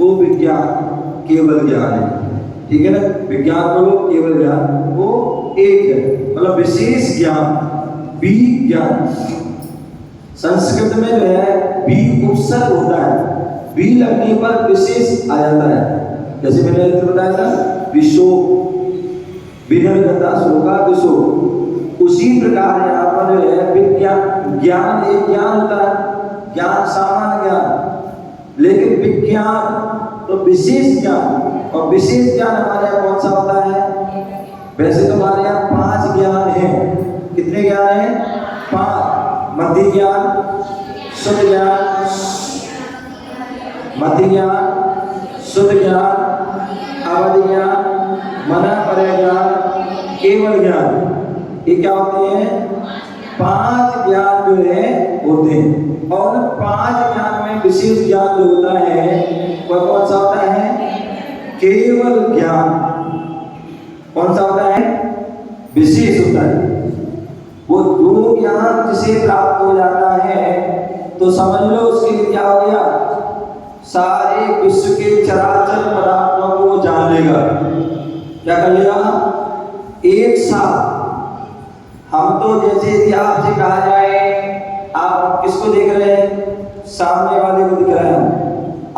वो विज्ञान केवल ज्ञान है। ठीक है ना, विज्ञान बोलो केवल ज्ञान, वो एक है, मतलब विशेष ज्ञान, विज्ञान। संस्कृत में जो है बी उपसर्ग होता है, बी लगने पर विशेष आ जाता है। जैसे मैंने बताया था विशो, विनर्गता शोका विशो, उसी प्रकार यहाँ पर जो है विज्ञान, ज्ञान एक ज्ञान होता है, ज्ञान सामान्य ज्ञान, लेकिन विज्ञान तो विशेष ज्ञान। और विशेष ज्ञान हमारे यहाँ कौन सा होता है? वैसे तो हमारे यहाँ 5 ज्ञान हैं। कितने ज्ञान हैं? 5। मति ज्ञान, शुद्ध ज्ञान, मति ज्ञान, शुद्ध ज्ञान, अवधि ज्ञान, मना परे ज्ञान, केवल ज्ञान। ये क्या होते हैं? 5 ज्ञान जो है होते हैं। और उन 5 ज्ञान में विशेष ज्ञान जो होता है वह कौन सा होता है? केवल ज्ञान। कौन सा होता है? विशेष होता है। वो जो ज्ञान जिसे प्राप्त हो जाता है तो समझ लो उसके लिए क्या हो गया? सारे विश्व के चराचर पदार्थों को वो जान लेगा। क्या कर लेगा? एक साथ। हम तो जैसे यदि आपसे कहा जाए, आप किसको देख रहे हैं? सामने वाले को दिख रहा है।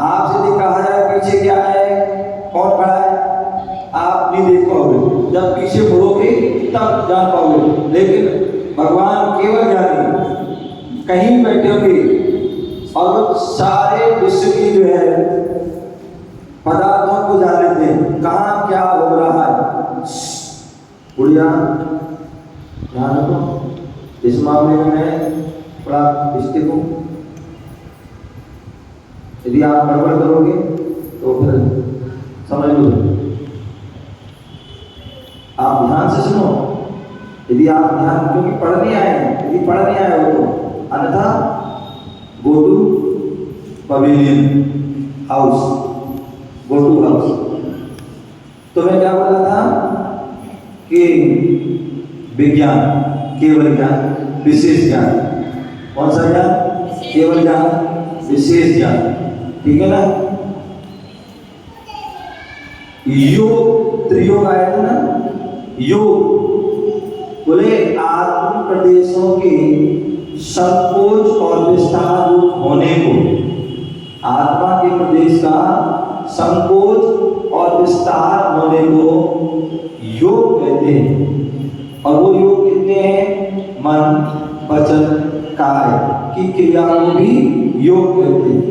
आपसे यदि कहा जाए पीछे क्या है, कौन खड़ा है, आप नहीं देख पाओगे। जब पीछे मुड़ोगे तब जान पाओगे। लेकिन भगवान केवल ज्ञानी, कहीं बैठे होंगे और वो सारे विश्व की जो है पदार्थों को जान लेते हैं, कहाँ क्या हो रहा है। बुढ़िया ध्यान रखो, इस मामले में मैं बड़ा स्थित हूँ। यदि आप गड़बड़ करोगे तो फिर समझ लो। आप ध्यान से सुनो। यदि आप ध्यान, क्योंकि पढ़ने आए हैं, यदि पढ़ने आए हो तो अन्यथा go to pavilion house, go to house. तो मैं क्या बोला था कि विज्ञान केवल ज्ञान, विशेष ज्ञान। कौन सा ज्ञान? केवल ज्ञान, विशेष ज्ञान। ठीक है ना? योग, त्रियोग आया था ना, योग बोले आत्म प्रदेशों के संकोच और विस्तार रूप होने को, आत्मा के प्रदेश का संकोच और विस्तार होने को योग कहते हैं। और वो योग कितने हैं? मन, वचन, काय की क्रिया को भी योग कहते हैं।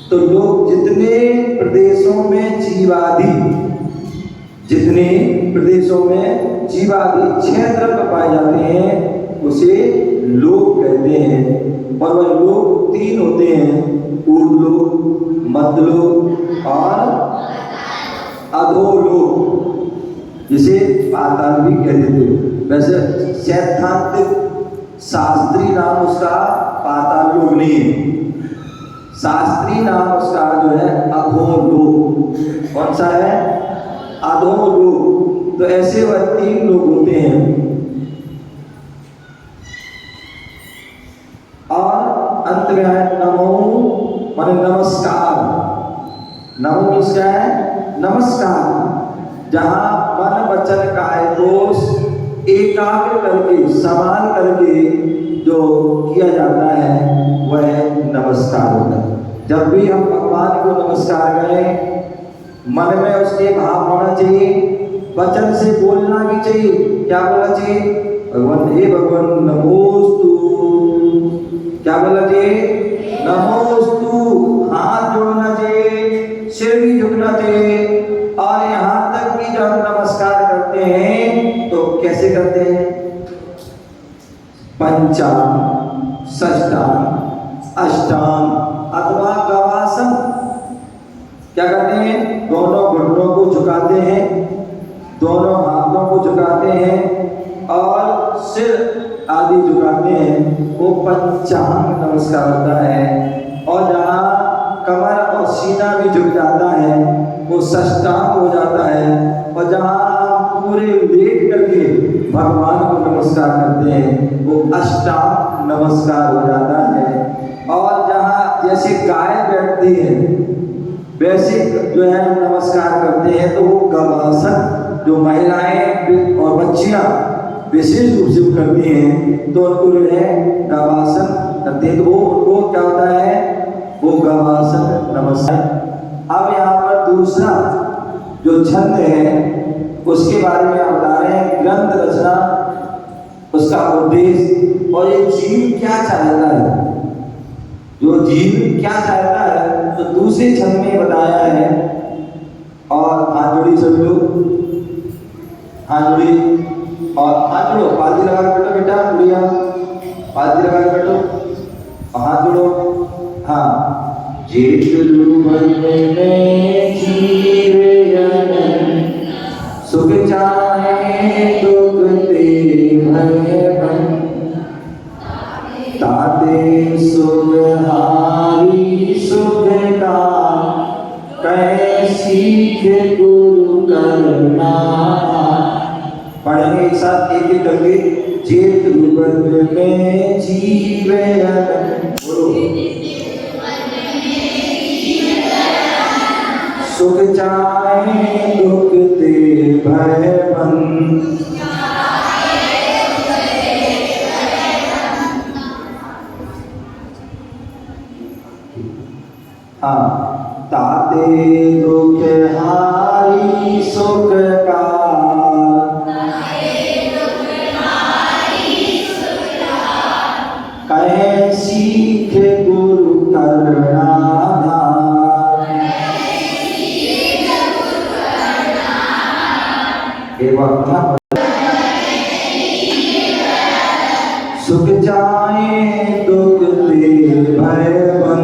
तो लोग जितने प्रदेशों में जीवादि, जितने प्रदेशों में जीवादि 6 द्रव्य पाए जाते हैं उसे लोक कहते हैं। और वह लोक 3 होते हैं, ऊर्ध्वलोक, मध्यलोक और अधोलोक, जिसे पाताल भी कह देते हैं। वैसे सैद्धांतिक शास्त्रीय नाम उसका पाताल लोक नहीं है, शास्त्रीय नाम उसका जो है अधोलोक। कौन सा है? अधोलोक। तो ऐसे वह 3 लोग होते हैं। और अंत में है नमो, माने नमस्कार। नमो क्या है? नमस्कार। जहां मन वचन काय दोष एकाग्र करके, समान करके जो किया जाता है वह नमस्कार होता है। जब भी हम भगवान को नमस्कार करें, मन में उसके भाव होना चाहिए, वचन से बोलना भी चाहिए। क्या बोलना चाहिए? भगवान, हे भगवान नमोस्तु। क्या बोलना चाहिए? नमोस्तु। हाथ जोड़ना चाहिए, सिर भी झुकना चाहिए। और यहाँ तक कि जब हम नमस्कार करते हैं तो कैसे करते हैं? पंचांग, षष्ठांग, अष्टांग अथवा गवासन। क्या करते हैं? दोनों घुटनों को झुकाते हैं, दोनों हाथों को झुकाते हैं और सिर आदि झुकाते हैं। वो पंचांग नमस्कार होता है। और जहाँ कमर और सीना भी झुक जाता है वो षष्ठांग हो जाता है। और जहाँ पूरे लेट करके भगवान को नमस्कार करते हैं वो अष्टांग नमस्कार हो जाता है। और जहाँ जैसे गाय बैठती है, वैसे जो है हम नमस्कार करते हैं, तो वो गवासन जो महिलाएं और बच्चियां विशेष रूप से करती हैं, तो उनको जो है गवासन करते हैं, तो वो क्या होता है, वो गवासन नमस्कार। अब यहाँ पर दूसरा जो छंद है उसके बारे में आप बता रहे हैं, ग्रंथ रचना, उसका उद्देश्य और ये जीव क्या चाहता है, जो जीव क्या चाहता है तो दूसरे छंद में बताया है। और हाथ जोड़ी सब लोग, हाथ जोड़ी और हाथ जोड़ो, पालती लगा के बैठो बेटा, गुड़िया पालती लगा के बैठो और हाथ जोड़ो। हाँ, जेठ रूपन में जीवन सुख चाहे दुख ते भयबन, ताते सुख हारी सुख का कहे सीख गुरु करना। पढ़ेंगे एक साथ, एक एक करके। जेठ रूपन में जीवन सुख चाहे दुख ते भयबन, हाँ, ताते दुख हारी सुख का कहे सीख गुरु करना। सुख चाहे दुख ते भयबन,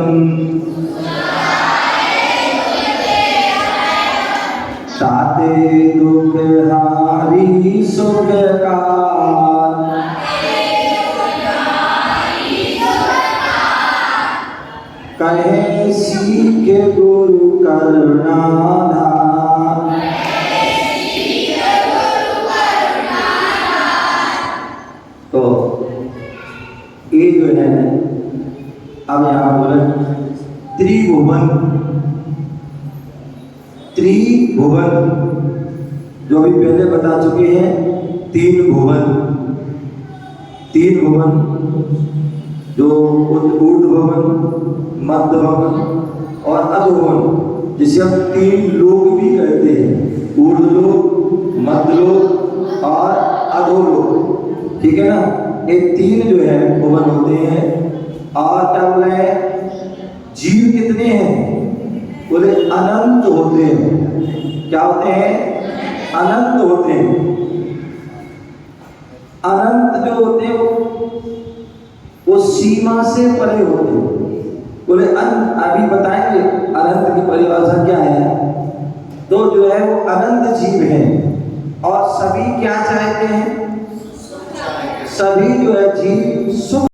ताते दुख हारी सुख का कहे सीख गुरु करना। तो ये जो है अब यहाँ बोले त्रिभुवन, त्रिभुवन जो अभी पहले बता चुके हैं, तीन भुवन, तीन भुवन जो ऊर्ध्व भवन, मध्य भवन और अधोभवन, जिसे हम तीन लोक भी कहते हैं, ऊर्ध्वलोक, मध्यलोक और अधोलोक, ठीक है ना। ये तीन जो है भुवन होते हैं। और क्या बोले, जीव कितने हैं, बोले अनंत होते हैं। क्या होते हैं, अनंत होते हैं। अनंत जो होते हैं वो सीमा से परे होते हैं। बोले अभी बताएंगे अनंत की परिभाषा क्या है। तो जो है वो अनंत जीव हैं और सभी क्या चाहते हैं, सभी जो है जीव सुख